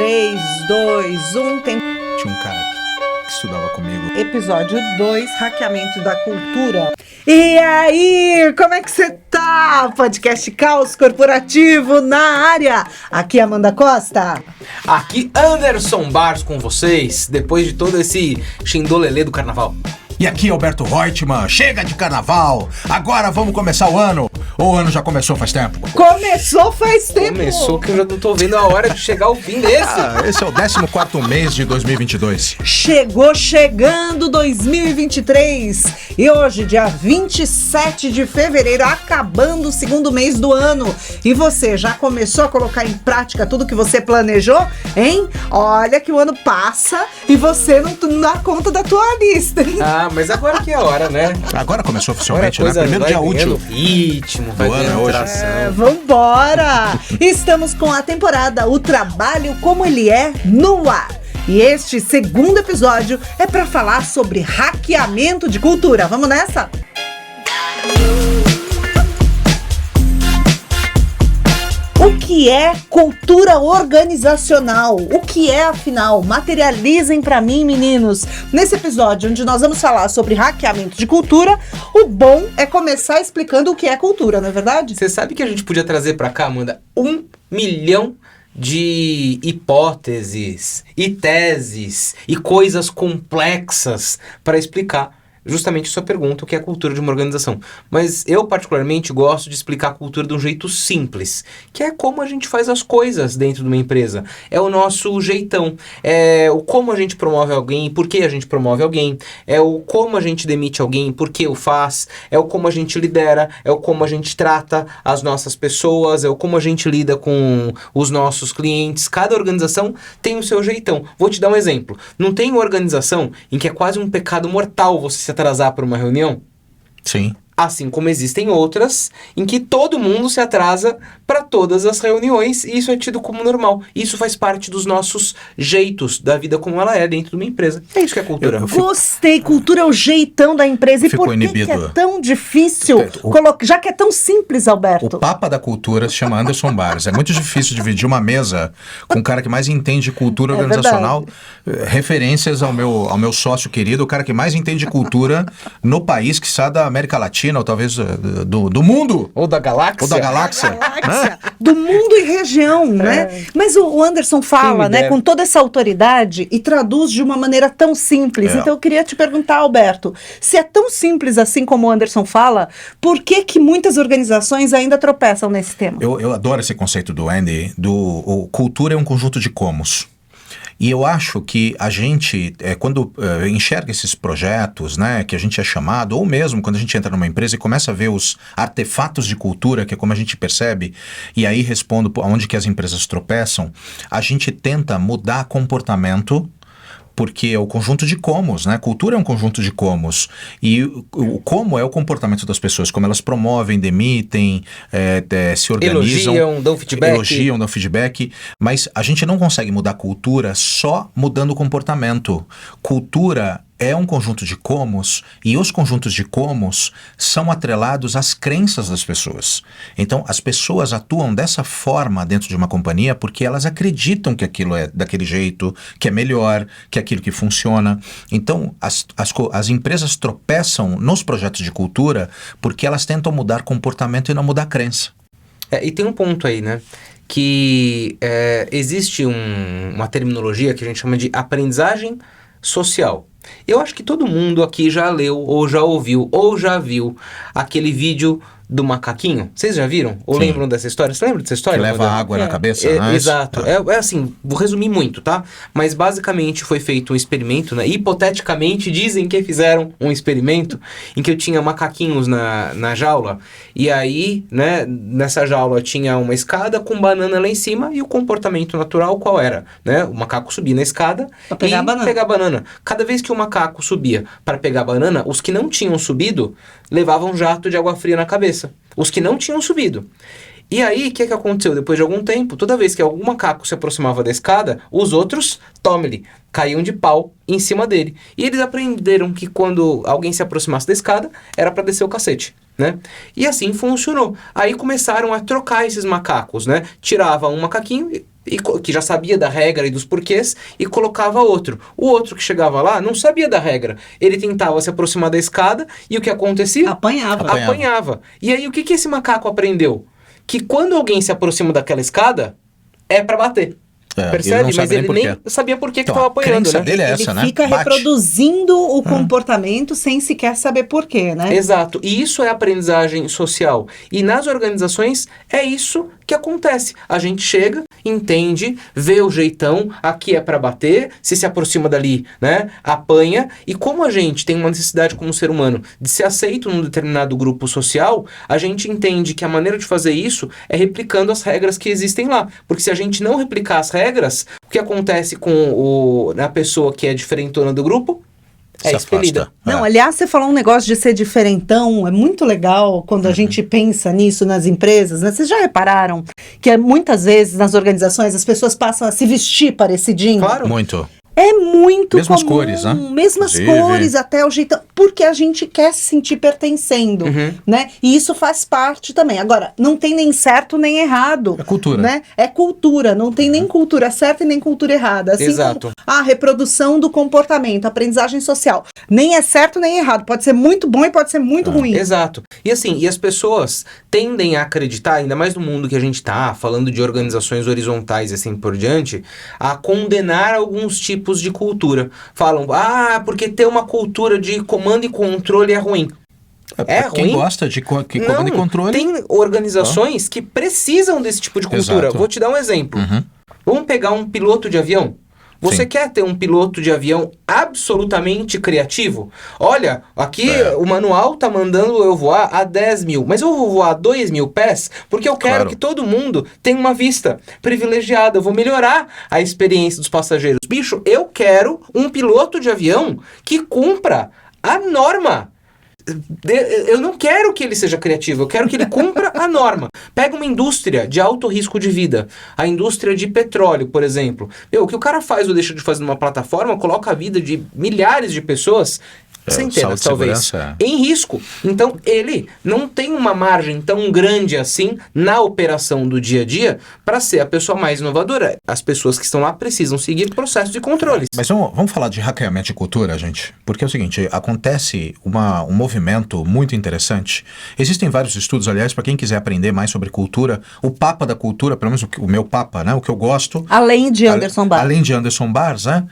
3, 2, 1, tem... Tinha um cara que estudava comigo. Episódio 2, hackeamento da cultura. E aí, como é que você tá? Podcast Caos Corporativo na área. Aqui é Amanda Costa. Aqui Anderson Barros com vocês, depois de todo esse xindolelê do carnaval. E aqui Alberto Reutemann, chega de carnaval, agora vamos começar o ano. Ou o ano já começou faz tempo? Começou faz tempo. Começou que eu já não tô vendo a hora de chegar ao fim desse. Esse é o 14º mês de 2022. Chegando 2023. E hoje, dia 27 de fevereiro, acabando o segundo mês do ano. E você já começou a colocar em prática tudo que você planejou, hein? Olha que o ano passa e você não dá conta da tua lista, hein? Ah, mas agora que é a hora, né? Agora começou oficialmente, agora né? Primeiro dia útil. Ritmo, vai ano hoje. Vambora! Estamos com a temporada O Trabalho Como Ele É no ar. E este segundo episódio é para falar sobre hackeamento de cultura. Vamos nessa? O que é cultura organizacional? O que é, afinal? Materializem pra mim, meninos. Nesse episódio, onde nós vamos falar sobre hackeamento de cultura, o bom é começar explicando o que é cultura, não é verdade? Você sabe que a gente podia trazer pra cá, Amanda, 1 milhão de hipóteses e teses e coisas complexas para explicar justamente sua pergunta, o que é a cultura de uma organização. Mas eu, particularmente, gosto de explicar a cultura de um jeito simples, que é como a gente faz as coisas dentro de uma empresa. É o nosso jeitão. É o como a gente promove alguém e por que a gente promove alguém. É o como a gente demite alguém e por que o faz. É o como a gente lidera. É o como a gente trata as nossas pessoas. É o como a gente lida com os nossos clientes. Cada organização tem o seu jeitão. Vou te dar um exemplo. Não tem uma organização em que é quase um pecado mortal você se atrasar para uma reunião? Sim. Assim como existem outras em que todo mundo se atrasa para todas as reuniões e isso é tido como normal. Isso faz parte dos nossos jeitos, da vida como ela é dentro de uma empresa. É isso que é cultura. Gostei, cultura é o jeitão da empresa. E por que é tão difícil? Já que é tão simples, Alberto. O papa da cultura se chama Anderson Barros. É muito difícil dividir uma mesa com o cara que mais entende cultura organizacional. Referências ao meu sócio querido, o cara que mais entende cultura no país, que sai da América Latina, ou talvez do mundo. Ou da galáxia. Ou da galáxia. Do mundo e região, né? Mas o Anderson fala, né, com toda essa autoridade e traduz de uma maneira tão simples. Então eu queria te perguntar, Alberto, se é tão simples assim como o Anderson fala, por que muitas organizações ainda tropeçam nesse tema? Eu adoro esse conceito do Andy, cultura é um conjunto de comos. E eu acho que a gente, quando enxerga esses projetos, né, que a gente é chamado, ou mesmo quando a gente entra numa empresa e começa a ver os artefatos de cultura, que é como a gente percebe, e aí respondo aonde que as empresas tropeçam, a gente tenta mudar comportamento, porque é o conjunto de comos, né? Cultura é um conjunto de comos. E o como é o comportamento das pessoas, como elas promovem, demitem, se organizam. Elogiam, dão feedback. Mas a gente não consegue mudar cultura só mudando o comportamento. Cultura é um conjunto de comos e os conjuntos de comos são atrelados às crenças das pessoas. Então, as pessoas atuam dessa forma dentro de uma companhia porque elas acreditam que aquilo é daquele jeito, que é melhor, que é aquilo que funciona. Então, as empresas tropeçam nos projetos de cultura porque elas tentam mudar comportamento e não mudar crença. E tem um ponto aí, né? Que existe uma terminologia que a gente chama de aprendizagem social. Eu acho que todo mundo aqui já leu, ou já ouviu, ou já viu aquele vídeo do macaquinho. Vocês já viram? Ou lembram dessa história? Você lembra dessa história? Que leva água na cabeça, né? Exato. É assim, vou resumir muito, tá? Mas basicamente foi feito um experimento, né? Hipoteticamente dizem que fizeram um experimento em que eu tinha macaquinhos na jaula. E aí, né, nessa jaula tinha uma escada com banana lá em cima e o comportamento natural qual era? Né? O macaco subia na escada pra pegar a banana. Cada vez que o macaco subia para pegar a banana, os que não tinham subido levavam um jato de água fria na cabeça. Os que não tinham subido. E aí, o que aconteceu? Depois de algum tempo, toda vez que algum macaco se aproximava da escada, os outros, tome-lhe, caíam de pau em cima dele. E eles aprenderam que quando alguém se aproximasse da escada, era para descer o cacete, né? E assim funcionou. Aí começaram a trocar esses macacos, né? Tirava um macaquinho que já sabia da regra e dos porquês, e colocava outro. O outro que chegava lá não sabia da regra. Ele tentava se aproximar da escada e o que acontecia? Apanhava. E aí o que esse macaco aprendeu? Que quando alguém se aproxima daquela escada, é pra bater. Percebe? Mas ele nem sabia por que estava apanhando, né? Dele é essa, ele fica reproduzindo o comportamento sem sequer saber por quê, né? Exato. E isso é aprendizagem social. E nas organizações é isso que acontece. A gente chega, entende, vê o jeitão, aqui é para bater, se aproxima dali, né? Apanha. E como a gente tem uma necessidade como ser humano de ser aceito num determinado grupo social, a gente entende que a maneira de fazer isso é replicando as regras que existem lá. Porque se a gente não replicar as regras, o que acontece com a pessoa que é diferentona do grupo? É expelida. Não, aliás, você falou um negócio de ser diferentão, é muito legal quando a gente pensa nisso nas empresas, né? Vocês já repararam que muitas vezes nas organizações as pessoas passam a se vestir parecidinho? Claro. Muito. É muito mesmas comum, cores, né? Mesmas cores, até o jeito, porque a gente quer se sentir pertencendo, né? E isso faz parte também. Agora, não tem nem certo nem errado. É cultura. Né? É cultura, não tem nem cultura certa e nem cultura errada. Assim Exato. como a reprodução do comportamento, aprendizagem social. Nem é certo nem errado. Pode ser muito bom e pode ser muito ruim. Exato. E assim, e as pessoas tendem a acreditar, ainda mais no mundo que a gente tá, falando de organizações horizontais e assim por diante, a condenar alguns tipos de cultura. Falam, porque ter uma cultura de comando e controle é ruim. É ruim? Quem gosta de comando e controle... Tem organizações que precisam desse tipo de cultura. Exato. Vou te dar um exemplo. Vamos pegar um piloto de avião. Você quer ter um piloto de avião absolutamente criativo? Olha, aqui o manual tá mandando eu voar a 10 mil, mas eu vou voar a 2 mil pés porque eu quero que todo mundo tenha uma vista privilegiada. Eu vou melhorar a experiência dos passageiros. Bicho, eu quero um piloto de avião que cumpra a norma. Eu não quero que ele seja criativo, eu quero que ele cumpra a norma. Pega uma indústria de alto risco de vida, a indústria de petróleo, por exemplo. O que o cara faz ou deixa de fazer numa plataforma coloca a vida de milhares de pessoas, centenas talvez, em risco. Então ele não tem uma margem tão grande assim na operação do dia a dia para ser a pessoa mais inovadora. As pessoas que estão lá precisam seguir processos de controles. Mas vamos falar de hackeamento de cultura, gente? Porque é o seguinte, acontece um movimento muito interessante. Existem vários estudos, aliás, para quem quiser aprender mais sobre cultura, o Papa da Cultura, pelo menos o meu Papa, né? O que eu gosto... Além de Anderson Barrs. Além de Anderson Barrs, né?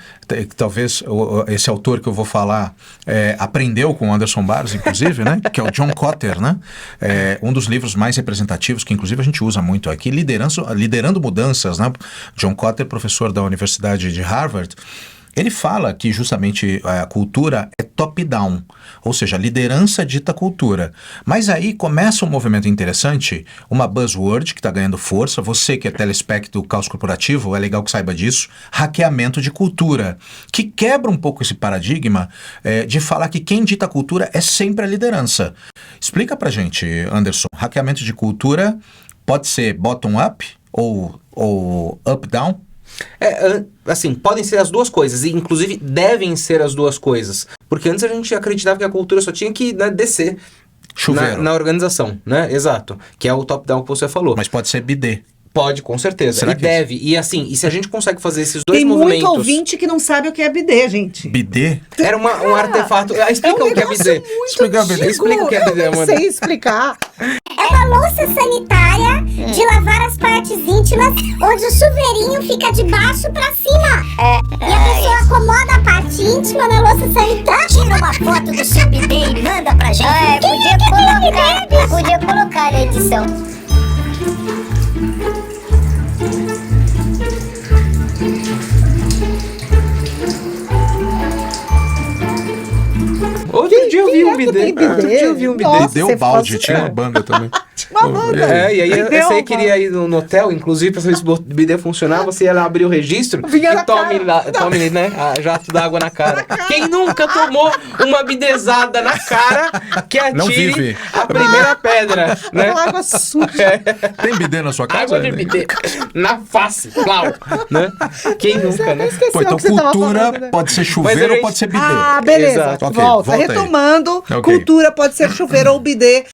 Talvez esse autor que eu vou falar aprendeu com Anderson Barrs, inclusive, né? Que é o John Kotter, né? Um dos livros mais representativos, que inclusive a gente usa muito aqui, Liderando Mudanças, né? John Kotter, professor da Universidade de Harvard, ele fala que justamente a cultura é top-down, ou seja, a liderança dita cultura. Mas aí começa um movimento interessante, uma buzzword que está ganhando força, você que é telespec do Caos Corporativo, é legal que saiba disso, hackeamento de cultura, que quebra um pouco esse paradigma de falar que quem dita cultura é sempre a liderança. Explica pra gente, Anderson, hackeamento de cultura pode ser bottom-up ou up-down? Assim, podem ser as duas coisas, e inclusive devem ser as duas coisas. Porque antes a gente acreditava que a cultura só tinha que descer na organização, né? Exato. Que é o top-down que você falou. Mas pode ser bidê. Pode, com certeza. Será e que deve. E assim, e se a gente consegue fazer esses dois Tem movimentos... muito ouvinte que não sabe o que é bidê, gente. Bidê? Era um artefato... Explica o que é bidê. Explica o que é bidê, Amanda. Não sei explicar. É uma louça sanitária de lavar as partes íntimas, onde o chuveirinho fica de baixo pra cima. E a pessoa acomoda a parte íntima na louça sanitária. Tira uma foto do seu bidê e manda pra gente. Podia colocar na edição. Outro dia eu vi um bidê. Bidê o balde, tinha uma banda também. Uma banda. E aí você queria ir no hotel, inclusive, pra saber se o bidê funcionava, você ia lá abrir o registro e tome, né, jato d'água na cara. Quem nunca tomou uma bidezada na cara que atire a primeira pedra, né? Água suja. Tem bidê na sua casa? Água de bidê. Na face, claro, né? Quem nunca, né? Pô, então cultura pode ser chuveiro ou pode ser bidê. Ah, beleza. Exato. Volta. Retomando, cultura pode ser chuveiro ou bidê.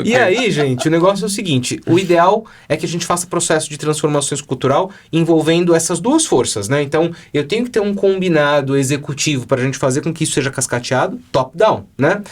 E aí, gente, o negócio é o seguinte, o ideal é que a gente faça processo de transformações cultural envolvendo essas duas forças, né? Então, eu tenho que ter um combinado executivo para a gente fazer com que isso seja cascateado, top-down, né?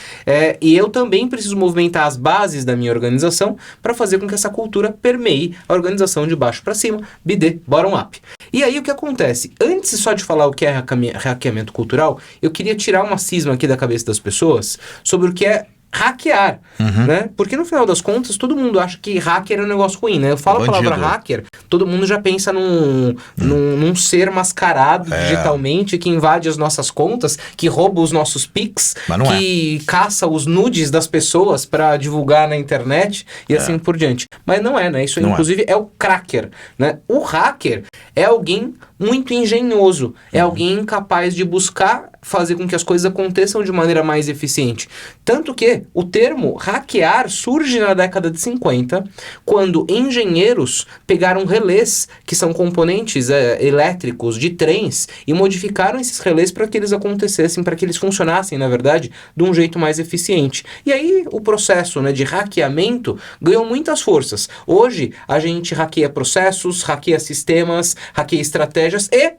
E eu também preciso movimentar as bases da minha organização para fazer com que essa cultura permeie a organização de baixo para cima, BD, bottom-up. E aí, o que acontece? Antes só de falar o que é hackeamento cultural, eu queria tirar uma cisma aqui da cabeça das pessoas sobre o que é hackear, né? Porque no final das contas, todo mundo acha que hacker é um negócio ruim, né? Eu falo a palavra hacker, todo mundo já pensa num ser mascarado digitalmente que invade as nossas contas, que rouba os nossos pics, que caça os nudes das pessoas para divulgar na internet e assim por diante. Mas não é, né? Isso inclusive é o cracker, né? O hacker é alguém muito engenhoso, é alguém capaz de buscar fazer com que as coisas aconteçam de maneira mais eficiente. Tanto que o termo hackear surge na década de 50, quando engenheiros pegaram relés, que são componentes elétricos de trens, e modificaram esses relés para que eles acontecessem, para que eles funcionassem, na verdade, de um jeito mais eficiente. E aí o processo, né, de hackeamento ganhou muitas forças. Hoje a gente hackeia processos, hackeia sistemas, hackeia estratégias e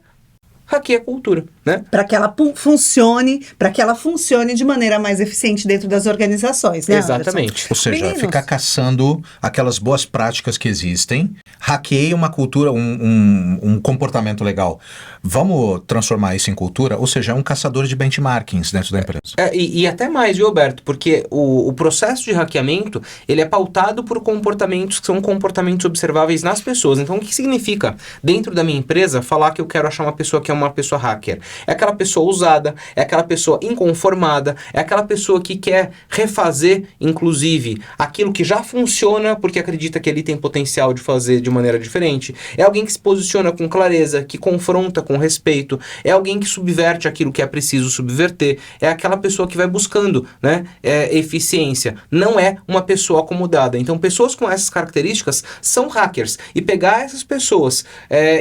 hackeia a cultura, né? Para que ela funcione de maneira mais eficiente dentro das organizações, né, Exatamente. Anderson? Ou seja, Meninos, ficar caçando aquelas boas práticas que existem, hackeia uma cultura, um comportamento legal. Vamos transformar isso em cultura? Ou seja, é um caçador de benchmarkings dentro da empresa. E até mais, viu, Alberto? Porque o processo de hackeamento, ele é pautado por comportamentos que são comportamentos observáveis nas pessoas. Então, o que significa, dentro da minha empresa, falar que eu quero achar uma pessoa que é uma pessoa hacker? É aquela pessoa ousada, é aquela pessoa inconformada, é aquela pessoa que quer refazer, inclusive, aquilo que já funciona porque acredita que ele tem potencial de fazer de maneira diferente. É alguém que se posiciona com clareza, que confronta com respeito, é alguém que subverte aquilo que é preciso subverter, é aquela pessoa que vai buscando, né, eficiência. Não é uma pessoa acomodada. Então, pessoas com essas características são hackers. E pegar essas pessoas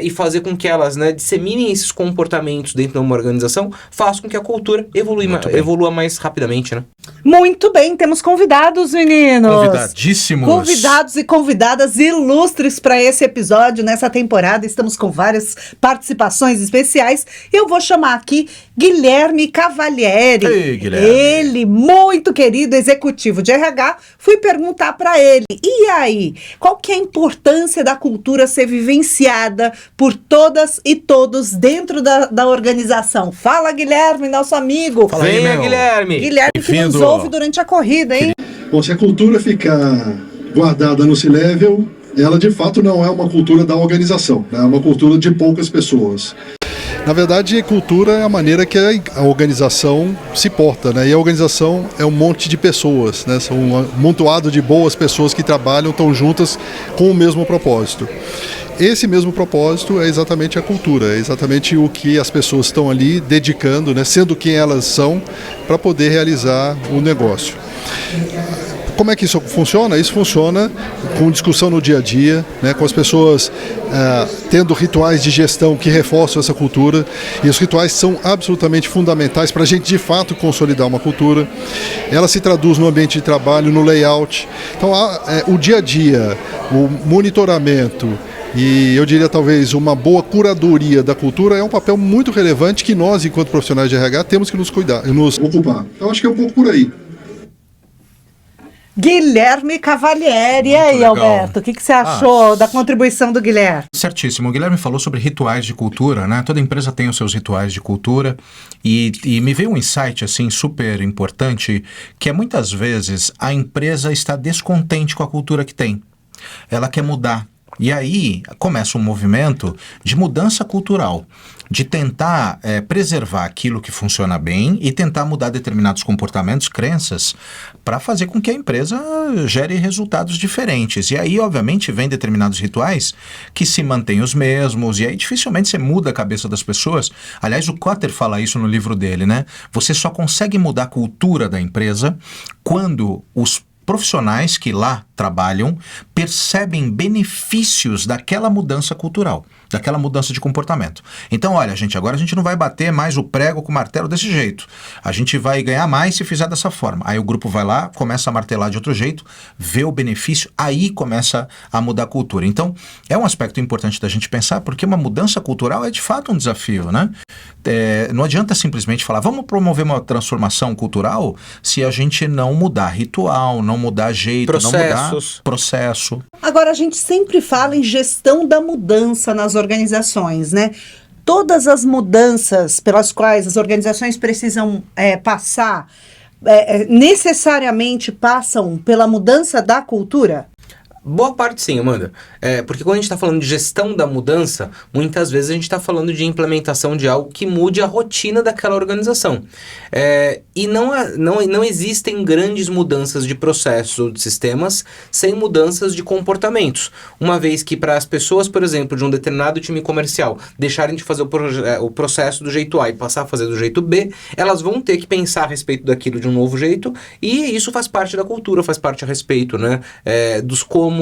e fazer com que elas, né, disseminem esses comportamentos dentro de uma organização, faz com que a cultura evolua mais rapidamente, né? Muito bem, temos convidados, meninos. Convidadíssimos. Convidados e convidadas ilustres para esse episódio, nessa temporada. Estamos com várias participações especiais. Eu vou chamar aqui Guilherme Cavalieri. Ei, Guilherme. Ele, muito querido, executivo de RH. Fui perguntar para ele, e aí, qual que é a importância da cultura ser vivenciada por todas e todos dentro da organização? Fala, Guilherme, nosso amigo. Fala aí, Venha, meu. Guilherme. Guilherme que nos Bem-vindo. ouve durante a corrida, hein? Bom, se a cultura ficar guardada no C-Level, ela de fato não é uma cultura da organização, né? É uma cultura de poucas pessoas. Na verdade, cultura é a maneira que a organização se porta, né? E a organização é um monte de pessoas, né? São um amontoado de boas pessoas que trabalham, estão juntas com o mesmo propósito. Esse mesmo propósito é exatamente a cultura, é exatamente o que as pessoas estão ali dedicando, né? Sendo quem elas são, para poder realizar o negócio. Como é que isso funciona? Isso funciona com discussão no dia a dia, né, com as pessoas tendo rituais de gestão que reforçam essa cultura. E os rituais são absolutamente fundamentais para a gente, de fato, consolidar uma cultura. Ela se traduz no ambiente de trabalho, no layout. Então, o dia a dia, o monitoramento e, eu diria, talvez, uma boa curadoria da cultura é um papel muito relevante que nós, enquanto profissionais de RH, temos que nos ocupar. Eu acho que é um pouco por aí. Guilherme Cavalieri. E aí, legal. Alberto, o que você achou da contribuição do Guilherme? Certíssimo. O Guilherme falou sobre rituais de cultura, né? Toda empresa tem os seus rituais de cultura e me veio um insight, assim, super importante, que é muitas vezes a empresa está descontente com a cultura que tem. Ela quer mudar. E aí começa um movimento de mudança cultural, de tentar preservar aquilo que funciona bem e tentar mudar determinados comportamentos, crenças, para fazer com que a empresa gere resultados diferentes. E aí, obviamente, vem determinados rituais que se mantêm os mesmos, e aí dificilmente você muda a cabeça das pessoas. Aliás, o Kotter fala isso no livro dele, né? Você só consegue mudar a cultura da empresa quando os profissionais que lá trabalham percebem benefícios daquela mudança cultural, daquela mudança de comportamento. Então, olha, gente, agora a gente não vai bater mais o prego com o martelo desse jeito. A gente vai ganhar mais se fizer dessa forma. Aí o grupo vai lá, começa a martelar de outro jeito, vê o benefício, aí começa a mudar a cultura. Então, é um aspecto importante da gente pensar, porque uma mudança cultural é de fato um desafio, né? Não adianta simplesmente falar, vamos promover uma transformação cultural se a gente não mudar ritual, não mudar jeito, não mudar processo. Agora, a gente sempre fala em gestão da mudança nas organizações, né? Todas as mudanças pelas quais as organizações precisam passar, necessariamente passam pela mudança da cultura? Boa parte sim, Amanda. Porque quando a gente está falando de gestão da mudança, muitas vezes a gente está falando de implementação de algo que mude a rotina daquela organização. E não existem grandes mudanças de processos ou de sistemas sem mudanças de comportamentos. Uma vez que para as pessoas, por exemplo, de um determinado time comercial deixarem de fazer o processo do jeito A e passar a fazer do jeito B, elas vão ter que pensar a respeito daquilo de um novo jeito, e isso faz parte da cultura, faz parte a respeito, né, dos como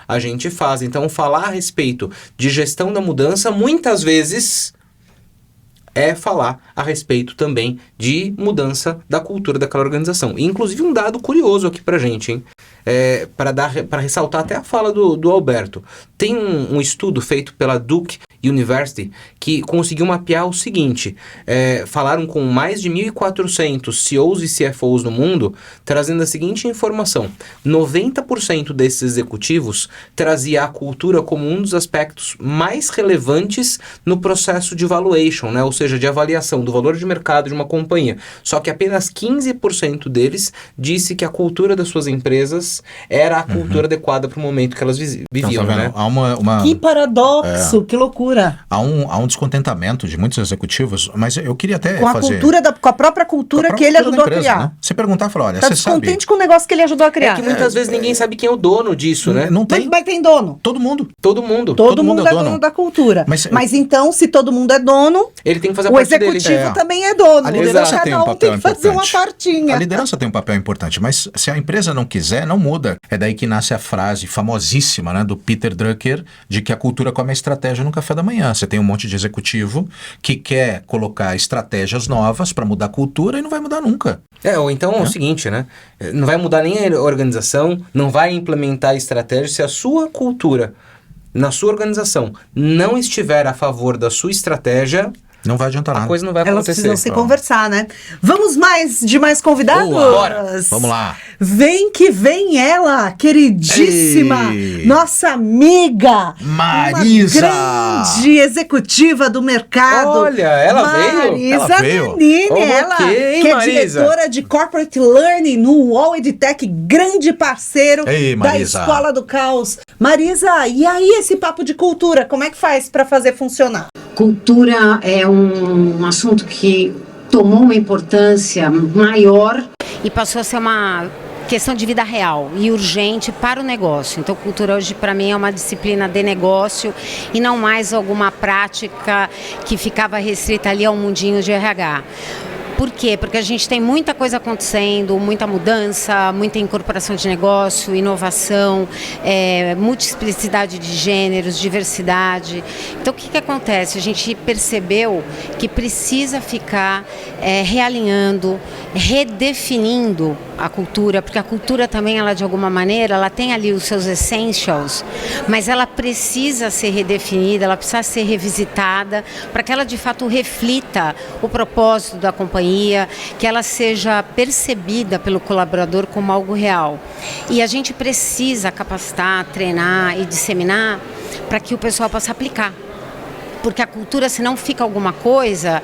a gente faz. Então, falar a respeito de gestão da mudança, muitas vezes é falar a respeito também de mudança da cultura daquela organização. E, inclusive, um dado curioso aqui pra gente, hein? Para ressaltar até a fala do Alberto. Tem um estudo feito pela Duke University que conseguiu mapear o seguinte: falaram com mais de 1.400 CEOs e CFOs no mundo, trazendo a seguinte informação: 90% desses executivos trazia a cultura como um dos aspectos mais relevantes no processo de valuation, né? Ou seja, de avaliação do valor de mercado de uma companhia. Só que apenas 15% deles disse que a cultura das suas empresas era a cultura adequada para o momento que elas viviam, tá vendo? né? Há Que paradoxo, que loucura. Há um descontentamento de muitos executivos, mas eu queria até Com a própria cultura que ele ajudou a criar. Né? Você perguntar e falar, olha, Tá você sabe... descontente com o negócio que ele ajudou a criar. É que muitas vezes ninguém sabe quem é o dono disso, né? Não tem. Mas tem dono. Todo mundo. Todo mundo. Todo mundo é dono da cultura. Mas então, se todo mundo é dono, ele tem que fazer a o parte executivo dele. também é dono. A liderança tem um papel tem que fazer uma partinha. A liderança tem um papel importante, mas se a empresa não quiser, não muda. É daí que nasce a frase famosíssima, né, do Peter Drucker, de que a cultura come a estratégia no café da manhã. Você tem um monte de executivo que quer colocar estratégias novas para mudar a cultura e não vai mudar nunca. Ou então é o seguinte, né? Não vai mudar nem a organização, não vai implementar a estratégia se a sua cultura, na sua organização, não estiver a favor da sua estratégia. Não vai adiantar nada. A coisa não vai Elas acontecer. precisam se conversar, né? Vamos de mais convidados? Bora. Vamos lá. Vem que vem ela, queridíssima, nossa amiga Marisa. uma grande executiva do mercado. Olha, ela veio? Marisa Ela veio? Nanini, Ok, ela que é Marisa. diretora de Corporate Learning no UOL EdTech, grande parceiro Ei, da Marisa. Escola do Caos. Marisa, e aí esse papo de cultura, como é que faz para fazer funcionar? Cultura é um assunto que tomou uma importância maior e passou a ser uma questão de vida real e urgente para o negócio. Então, cultura hoje, para mim, é uma disciplina de negócio e não mais alguma prática que ficava restrita ali ao mundinho de RH. Por quê? Porque a gente tem muita coisa acontecendo, muita mudança, muita incorporação de negócio, inovação, multiplicidade de gêneros, diversidade. Então, o que acontece? A gente percebeu que precisa ficar realinhando, redefinindo a cultura, porque a cultura também, ela de alguma maneira, ela tem ali os seus essentials, mas ela precisa ser redefinida, ela precisa ser revisitada para que ela de fato reflita o propósito da companhia, que ela seja percebida pelo colaborador como algo real. E a gente precisa capacitar, treinar e disseminar para que o pessoal possa aplicar. Porque a cultura, se não fica alguma coisa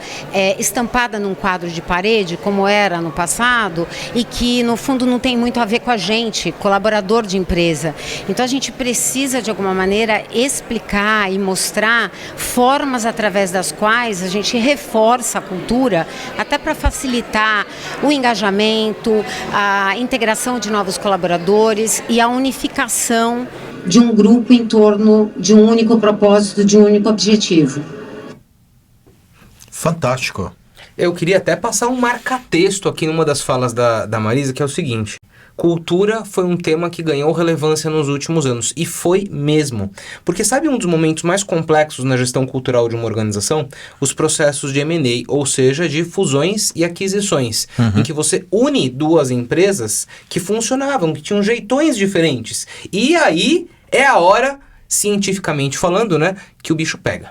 estampada num quadro de parede, como era no passado, e que no fundo não tem muito a ver com a gente, colaborador de empresa. Então a gente precisa de alguma maneira explicar e mostrar formas através das quais a gente reforça a cultura, até para facilitar o engajamento, a integração de novos colaboradores e a unificação de um grupo em torno de um único propósito, de um único objetivo. Fantástico. Eu queria até passar um marca-texto aqui numa das falas da Marisa, que é o seguinte: cultura foi um tema que ganhou relevância nos últimos anos. E foi mesmo. Porque sabe um dos momentos mais complexos na gestão cultural de uma organização? Os processos de M&A, ou seja, de fusões e aquisições, em que você une duas empresas que funcionavam, que tinham jeitões diferentes. E aí é a hora, cientificamente falando, né, que o bicho pega.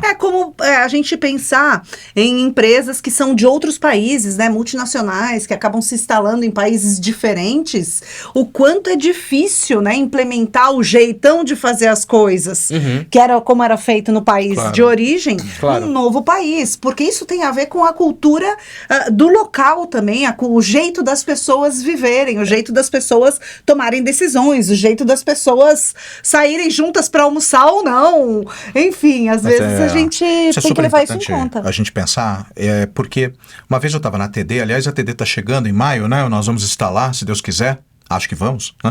É como a gente pensar em empresas que são de outros países, né, multinacionais, que acabam se instalando em países diferentes, o quanto é difícil, né, implementar o jeitão de fazer as coisas, que era como era feito no país de origem, num novo país, porque isso tem a ver com a cultura do local também, o jeito das pessoas viverem, o jeito das pessoas tomarem decisões, o jeito das pessoas saírem juntas para almoçar ou não, enfim, às vezes a gente tem que levar isso em conta. A gente pensar, porque uma vez eu estava na TD, aliás, a TD está chegando em maio, né? Nós vamos estar lá, se Deus quiser. Acho que vamos, né?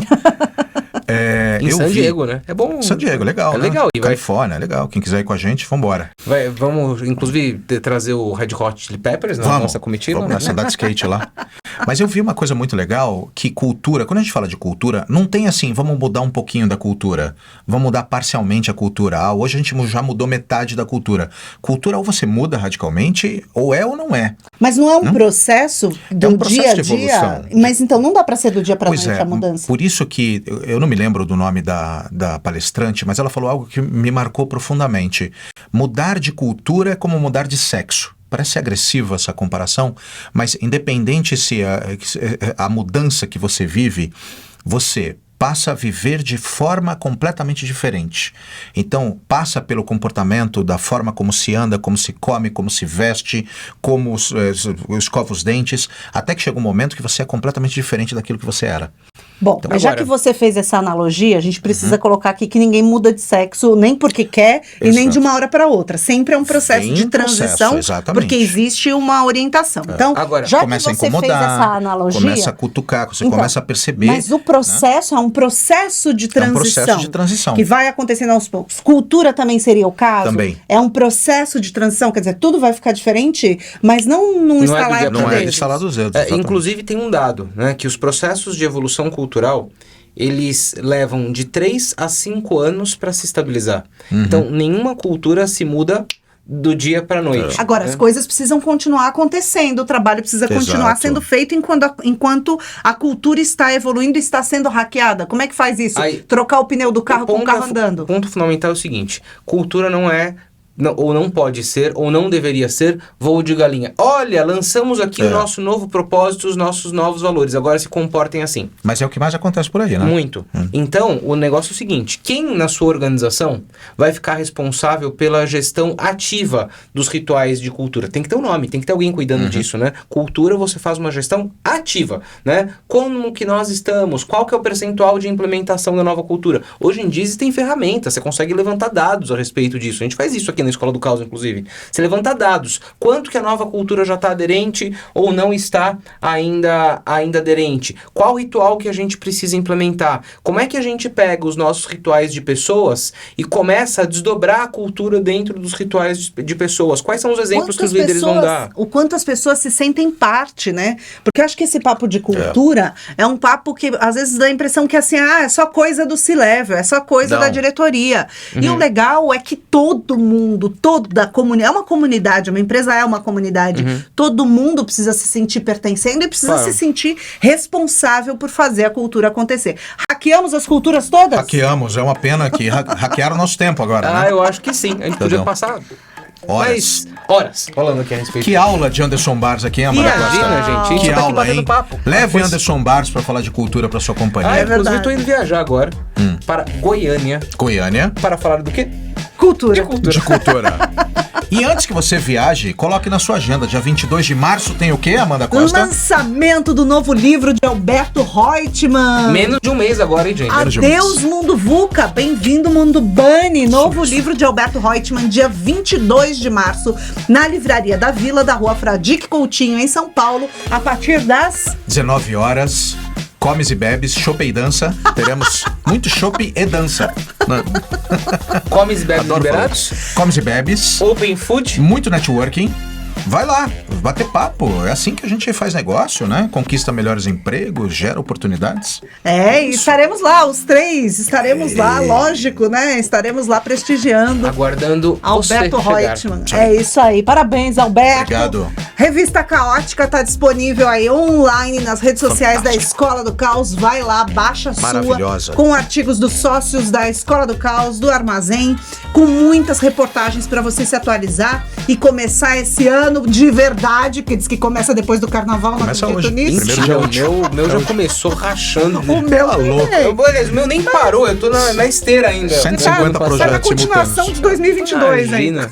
Em San Diego, né? É bom. San Diego, legal, né? Legal. Califórnia, legal. Quem quiser ir com a gente, vambora. Vamos, inclusive, trazer o Red Hot Chili Peppers na nossa comitiva. Vamos nessa andar de skate lá. Mas eu vi uma coisa muito legal, que cultura, quando a gente fala de cultura, não tem assim, vamos mudar um pouquinho da cultura, vamos mudar parcialmente a cultura. Hoje a gente já mudou metade da cultura. Cultura ou você muda radicalmente, ou é ou não é. Mas não é um processo do dia a dia? Mas então não dá para ser do dia para noite a mudança. Por isso que, eu não me lembro do nome da palestrante, mas ela falou algo que me marcou profundamente. Mudar de cultura é como mudar de sexo. Parece agressiva essa comparação, mas independente se a mudança que você vive, você passa a viver de forma completamente diferente. Então, passa pelo comportamento, da forma como se anda, como se come, como se veste, como escova os dentes, até que chega um momento que você é completamente diferente daquilo que você era. Bom, então, mas já que você fez essa analogia, a gente precisa colocar aqui que ninguém muda de sexo nem porque quer e nem de uma hora para outra. Sempre é um processo de transição, porque existe uma orientação. Então, agora, já começa que você a incomodar, fez essa analogia... Começa a cutucar, você começa a perceber... Mas o processo é um processo de transição. É um processo de transição. Que vai acontecendo aos poucos. Cultura também seria o caso? Também. É um processo de transição, quer dizer, tudo vai ficar diferente, mas não instalar não é de instalar dos dedos. Inclusive tem um dado, né, que os processos de evolução cultural, eles levam de 3 a 5 anos para se estabilizar. Então, nenhuma cultura se muda do dia para a noite. Agora, as coisas precisam continuar acontecendo, o trabalho precisa continuar sendo feito enquanto a cultura está evoluindo e está sendo hackeada. Como é que faz isso? Trocar o pneu do carro com o carro andando? O ponto fundamental é o seguinte, cultura não é... ou não pode ser, ou não deveria ser, voo de galinha. Olha, lançamos aqui o nosso novo propósito, os nossos novos valores. Agora se comportem assim. Mas é o que mais acontece por aí, né? Muito. Então, o negócio é o seguinte. Quem na sua organização vai ficar responsável pela gestão ativa dos rituais de cultura? Tem que ter um nome, tem que ter alguém cuidando disso, né? Cultura, você faz uma gestão ativa, né? Como que nós estamos? Qual que é o percentual de implementação da nova cultura? Hoje em dia existem ferramentas, você consegue levantar dados a respeito disso. A gente faz isso aqui na Escola do Caos, inclusive. Você levanta dados. Quanto que a nova cultura já está aderente ou não está ainda aderente? Qual ritual que a gente precisa implementar? Como é que a gente pega os nossos rituais de pessoas e começa a desdobrar a cultura dentro dos rituais de pessoas? Quais são os exemplos que os líderes vão dar? O quanto as pessoas se sentem parte, né? Porque eu acho que esse papo de cultura é um papo que às vezes dá a impressão que assim, é só coisa do C-Level, é só coisa da diretoria. E o legal é que todo mundo, toda a comunidade, é uma comunidade, uma empresa é uma comunidade, todo mundo precisa se sentir pertencendo e precisa se sentir responsável por fazer a cultura acontecer. Hackeamos as culturas todas? Hackeamos, é uma pena que hackearam o nosso tempo agora, né? Eu acho que sim, a gente podia passar... Horas falando aqui a respeito. Que aula de Anderson Barros aqui, Amanda Costa. Imagina, gente. Que tá aula, hein? Papo. Leve Anderson Barros para falar de cultura para sua companhia. Inclusive, eu tô indo viajar agora para Goiânia. Para falar do quê? Cultura. De cultura. E antes que você viaje, coloque na sua agenda. Dia 22 de março tem o quê, Amanda Costa? Lançamento do novo livro de Alberto Reutemann. Menos de um mês agora, hein, gente? Adeus, Mundo VUCA. Bem-vindo, Mundo Bunny. Novo livro de Alberto Reutemann, dia 22 de março, na Livraria da Vila, da Rua Fradique Coutinho, em São Paulo, a partir das 19 horas. Comes e bebes, chopp e dança. Teremos muito chopp e dança. Comes e bebes liberados? Comes e bebes. Open food. Muito networking. vai lá, bater papo. É assim que a gente faz negócio, né? Conquista melhores empregos, gera oportunidades. E estaremos lá, os 3, estaremos lá, lógico, né? Estaremos lá prestigiando. Aguardando Alberto você chegar. Reutemann. É isso aí. Parabéns, Alberto. Obrigado. Revista Caótica tá disponível aí online nas redes sociais da Escola do Caos. Vai lá, baixa a sua. Maravilhosa. Com artigos dos sócios da Escola do Caos, do Armazém, com muitas reportagens para você se atualizar e começar esse ano de verdade, porque diz que começa depois do carnaval, não Começa acredito hoje. nisso. Primeiro dia O meu já começou rachando. O meu também. O meu nem parou, eu tô na esteira ainda. 150 Tá projetos na continuação simultâneos. de 2022, Imagina.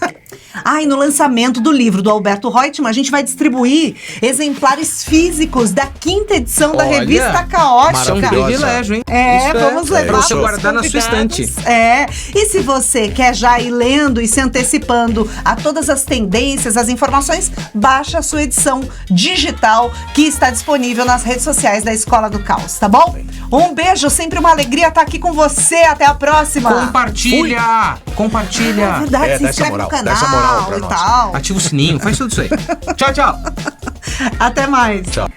E no lançamento do livro do Alberto Reutemann, a gente vai distribuir exemplares físicos da 5ª edição da Olha, revista Caótica. Isso é um privilégio, hein? Isso Vamos levar pra você pros guardar na sua convidados. estante. E se você quer já ir lendo e se antecipando a todas as tendências, as informações, baixa a sua edição digital que está disponível nas redes sociais da Escola do Caos, tá bom? Um beijo, sempre uma alegria estar aqui com você. Até a próxima. Compartilha! Compartilha! É verdade, se dá essa inscreve moral, no canal dá essa moral pra e nós. tal. Ativa o sininho, faz tudo isso aí. Tchau, tchau! Até mais. Tchau.